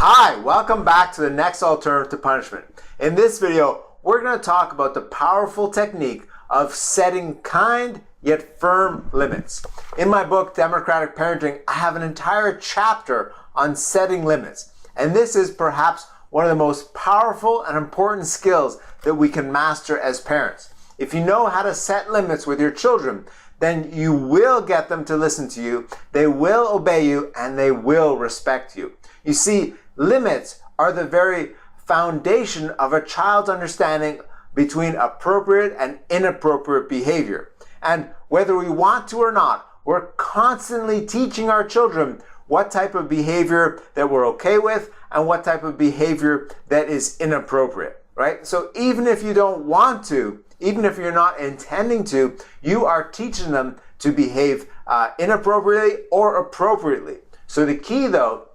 Hi, welcome back to the next alternative to punishment. In this video, we're going to talk about the powerful technique of setting kind yet firm limits. In my book, Democratic Parenting, I have an entire chapter on setting limits. And this is perhaps one of the most powerful and important skills that we can master as parents. If you know how to set limits with your children, then you will get them to listen to you, they will obey you, and they will respect you. You see, limits are the very foundation of a child's understanding between appropriate and inappropriate behavior. And whether we want to or not, we're constantly teaching our children what type of behavior that we're okay with and what type of behavior that is inappropriate, right? So even if you don't want to, even if you're not intending to, you are teaching them to behave inappropriately or appropriately. So the key, though,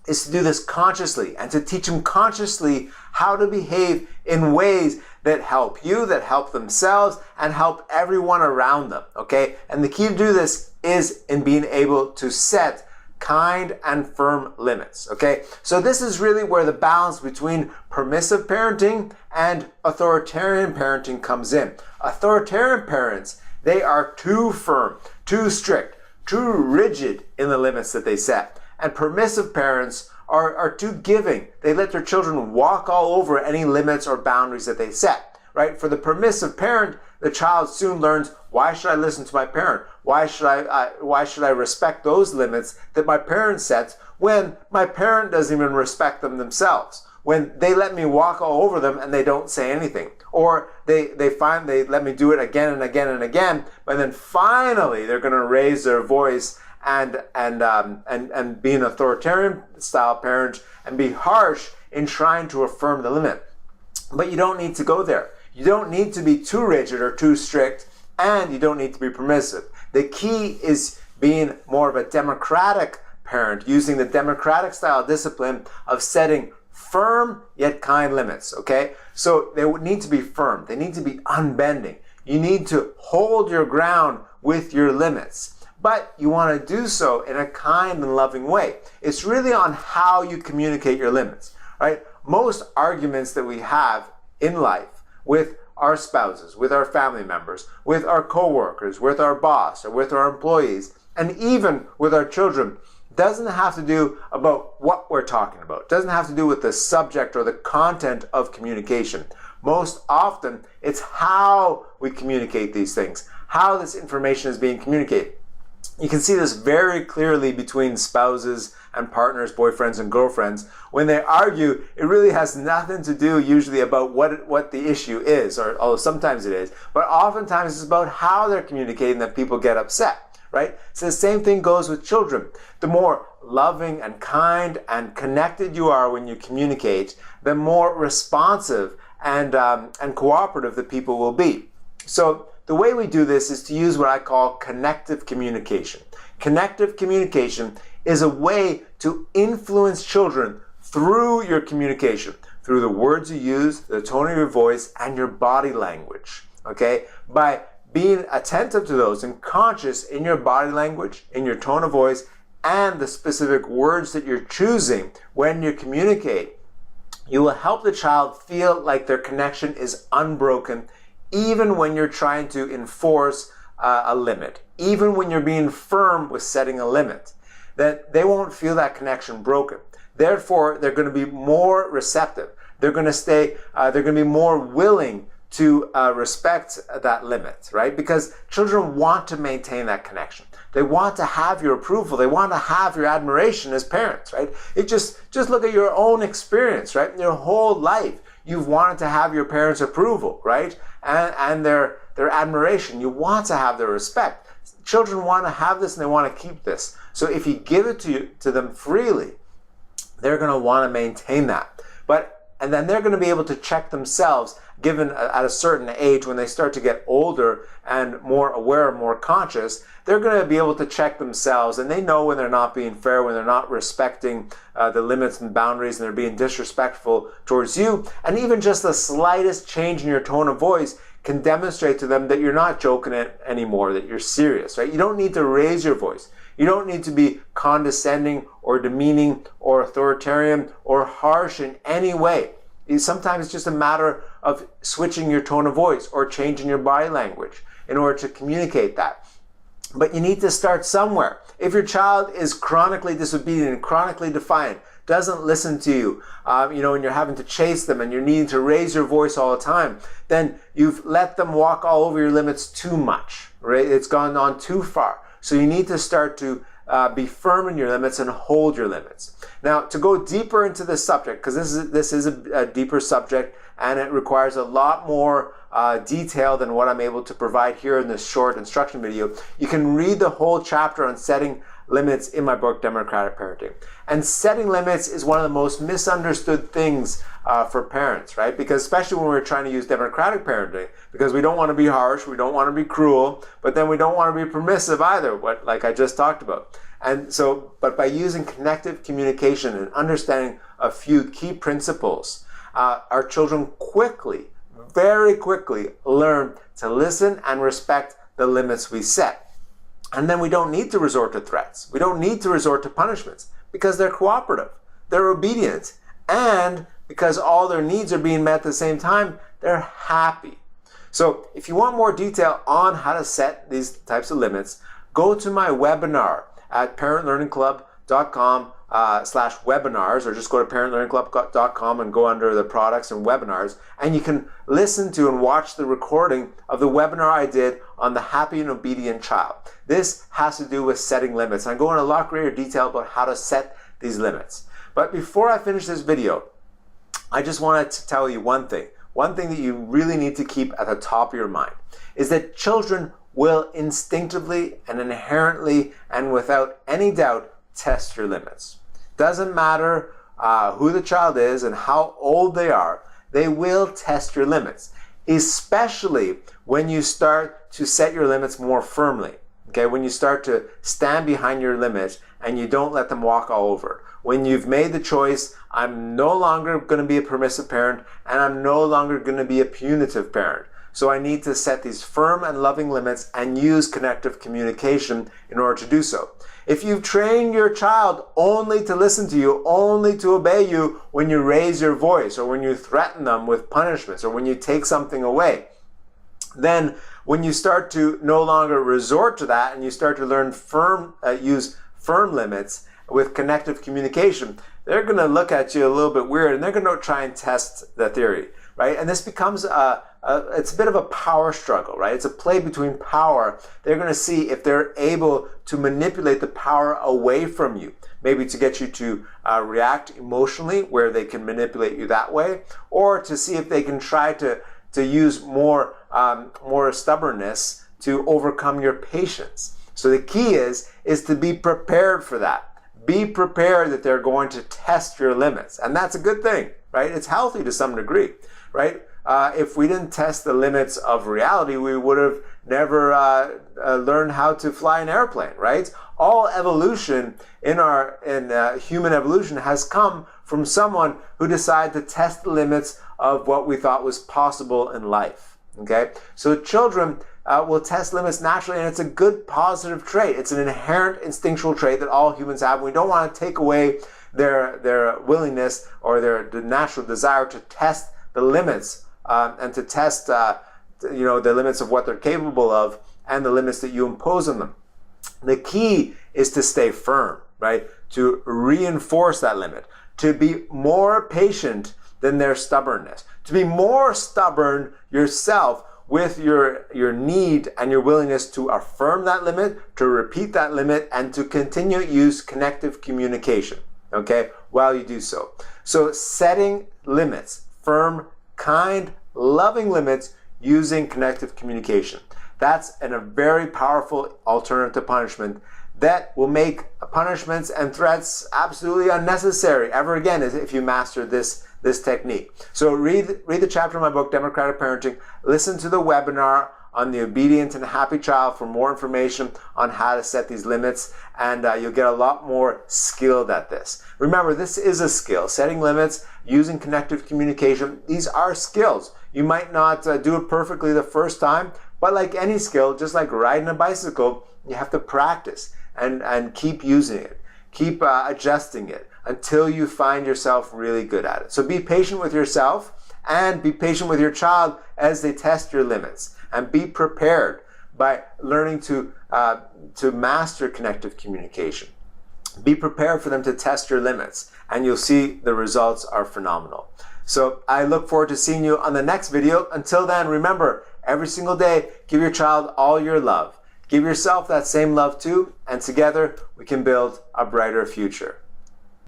is to do this consciously and to teach them consciously how to behave in ways that help you, that help themselves, and help everyone around them, okay? And the key to do this is in being able to set kind and firm limits, okay? So this is really where the balance between permissive parenting and authoritarian parenting comes in. Authoritarian parents, they are too firm, too strict, too rigid in the limits that they set. And permissive parents are too giving. They let their children walk all over any limits or boundaries that they set, right? For the permissive parent, the child soon learns, why should I listen to my parent? Why should I respect those limits that my parent sets when my parent doesn't even respect them themselves? When they let me walk all over them and they don't say anything. Or they let me do it again and again and again, but then finally they're gonna raise their voice and be an authoritarian style parent and be harsh in trying to affirm the limit. But you don't need to go there. You don't need to be too rigid or too strict, and you don't need to be permissive. The key is being more of a democratic parent, using the democratic style discipline of setting firm yet kind limits, okay? So they would need to be firm. They need to be unbending. You need to hold your ground with your limits. But you want to do so in a kind and loving way. It's really on how you communicate your limits, right? Most arguments that we have in life with our spouses, with our family members, with our coworkers, with our boss, or with our employees, and even with our children, doesn't have to do about what we're talking about. It doesn't have to do with the subject or the content of communication. Most often, it's how we communicate these things, how this information is being communicated. You can see this very clearly between spouses and partners, boyfriends and girlfriends. When they argue, it really has nothing to do usually about what the issue is, or although sometimes it is, but oftentimes it's about how they're communicating that people get upset, right? So the same thing goes with children. The more loving and kind and connected you are when you communicate, the more responsive and cooperative the people will be. So the way we do this is to use what I call connective communication. Connective communication is a way to influence children through your communication, through the words you use, the tone of your voice, and your body language, okay? By being attentive to those and conscious in your body language, in your tone of voice, and the specific words that you're choosing when you communicate, you will help the child feel like their connection is unbroken, even when you're trying to enforce a limit, even when you're being firm with setting a limit, that they won't feel that connection broken. Therefore, they're going to be more receptive. They're going to be more willing to respect that limit, right? Because children want to maintain that connection. They want to have your approval. They want to have your admiration as parents, right? Just look at your own experience, right? Your whole life, you've wanted to have your parents' approval, right? And their admiration. You want to have their respect. Children want to have this and they want to keep this. So if you give it to them freely, they're going to want to maintain that. And then they're going to be able to check themselves, given at a certain age when they start to get older and more aware and more conscious, they're going to be able to check themselves, and they know when they're not being fair, when they're not respecting the limits and boundaries, and they're being disrespectful towards you. And even just the slightest change in your tone of voice can demonstrate to them that you're not joking it anymore, that you're serious, right? You don't need to raise your voice. You don't need to be condescending or demeaning or authoritarian or harsh in any way. Sometimes it's just a matter of switching your tone of voice or changing your body language in order to communicate that. But you need to start somewhere. If your child is chronically disobedient and chronically defiant, doesn't listen to you, and you're having to chase them and you're needing to raise your voice all the time, then you've let them walk all over your limits too much, right? It's gone on too far. So you need to start to be firm in your limits and hold your limits. Now, to go deeper into this subject, because this is a deeper subject and it requires a lot more detail than what I'm able to provide here in this short instruction video, you can read the whole chapter on setting limits in my book, Democratic Parenting. And setting limits is one of the most misunderstood things for parents, right? Because especially when we're trying to use democratic parenting, because we don't want to be harsh, we don't want to be cruel, but then we don't want to be permissive either, like I just talked about. And so, but by using connective communication and understanding a few key principles, our children very quickly learn to listen and respect the limits we set. And then we don't need to resort to threats. We don't need to resort to punishments because they're cooperative, they're obedient, and because all their needs are being met at the same time, they're happy. So if you want more detail on how to set these types of limits, go to my webinar at parentlearningclub.com/webinars, or just go to parentlearningclub.com and go under the products and webinars, and you can listen to and watch the recording of the webinar I did on the happy and obedient child. This has to do with setting limits. I go in a lot greater detail about how to set these limits. But before I finish this video, I just wanted to tell you one thing that you really need to keep at the top of your mind, is that children will instinctively and inherently and without any doubt test your limits. Doesn't matter who the child is and how old they are, they will test your limits, especially when you start to set your limits more firmly. Okay, when you start to stand behind your limit and you don't let them walk all over. When you've made the choice, I'm no longer going to be a permissive parent and I'm no longer going to be a punitive parent. So I need to set these firm and loving limits and use connective communication in order to do so. If you've trained your child only to listen to you, only to obey you when you raise your voice or when you threaten them with punishments or when you take something away, then when you start to no longer resort to that and you start to learn use firm limits with connective communication, they're going to look at you a little bit weird and they're going to try and test the theory, right? And this becomes it's a bit of a power struggle, right? It's a play between power. They're going to see if they're able to manipulate the power away from you, maybe to get you to react emotionally where they can manipulate you that way, or to see if they can try to use more stubbornness to overcome your patience. So the key is to be prepared for that. Be prepared that they're going to test your limits. And that's a good thing, right? It's healthy to some degree, right? If we didn't test the limits of reality, we would have never learned how to fly an airplane, right? All evolution in human evolution has come from someone who decided to test the limits of what we thought was possible in life. Okay, so children will test limits naturally, and it's a good positive trait. It's an inherent instinctual trait that all humans have. We don't want to take away their willingness or their natural desire to test the limits and to test the limits of what they're capable of and the limits that you impose on them. The key is to stay firm, right? To reinforce that limit, to be more patient than their stubbornness, to be more stubborn yourself with your need and your willingness to affirm that limit, to repeat that limit, and to continue to use connective communication, okay, while you do so. So setting limits, firm, kind, loving limits using connective communication. That's a very powerful alternative to punishment that will make punishments and threats absolutely unnecessary ever again if you master this technique. So read the chapter in my book, Democratic Parenting. Listen to the webinar on the Obedient and Happy Child for more information on how to set these limits, and you'll get a lot more skilled at this. Remember, this is a skill. Setting limits, using connective communication, these are skills. You might not do it perfectly the first time, but like any skill, just like riding a bicycle, you have to practice and keep using it. Keep adjusting it until you find yourself really good at it. So be patient with yourself and be patient with your child as they test your limits. And be prepared by learning to master connective communication. Be prepared for them to test your limits, and you'll see the results are phenomenal. So I look forward to seeing you on the next video. Until then, remember, every single day, give your child all your love. Give yourself that same love too, and together we can build a brighter future.